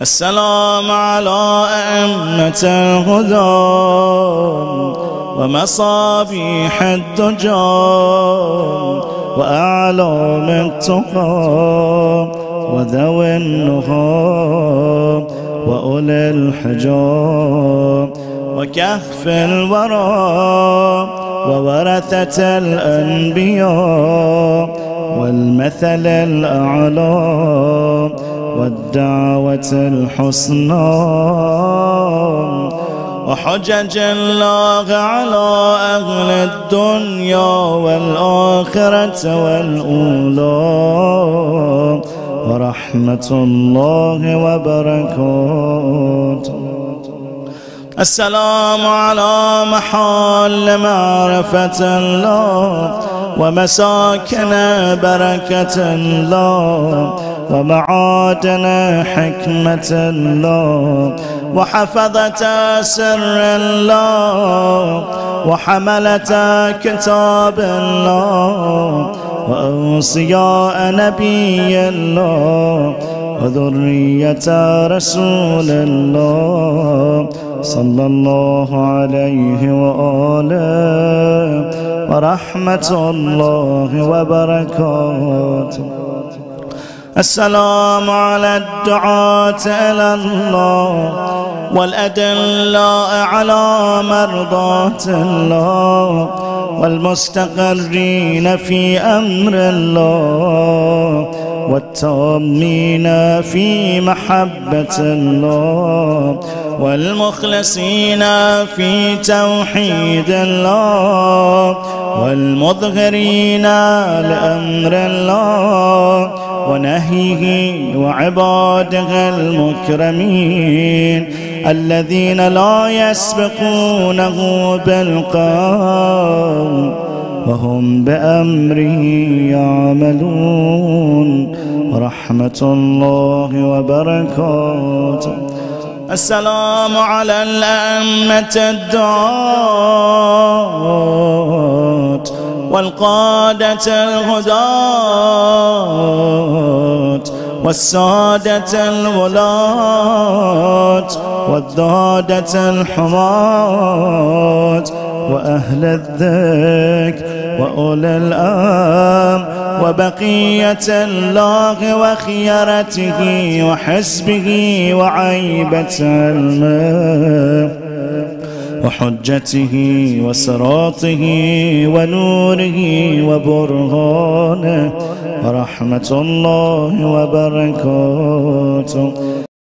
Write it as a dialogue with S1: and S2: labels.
S1: السلام على أئمة الهدى ومصابيح الدجى وأعلام التقى وذوي النهى وأولي الحجى وكهف الورى وورثة الأنبياء والمثل الأعلى والدعوة الحسنى وحجج الله على أهل الدنيا والآخرة والأولى ورحمة الله وبركاته. السلام على محال معرفة الله ومساكن بركة الله ومعادن حكمة الله وحفظة سر الله وحملة كتاب الله وأوصياء نبي الله وذرية رسول الله صلى الله عليه وآله ورحمة الله وبركاته. السلام على الدعاة إلى الله والأدلاء على مرضاة الله والمستقرين في أمر الله والتامين في محبة الله والمخلصين في توحيد الله والمظهرين لأمر الله ونهيه وعباده المكرمين الذين لا يسبقونه بالقول وهم بأمره يعملون ورحمة الله وبركاته. السلام على الأئمة الدعاة والقادة الهداة والسادة الولاة والضادة الحماة وأهل الذكر وأولي الأمر وبقية الله وخيرته وحسبه وعيبة علمه وحجته وصراطه ونوره وبرهانه ورحمة الله وبركاته.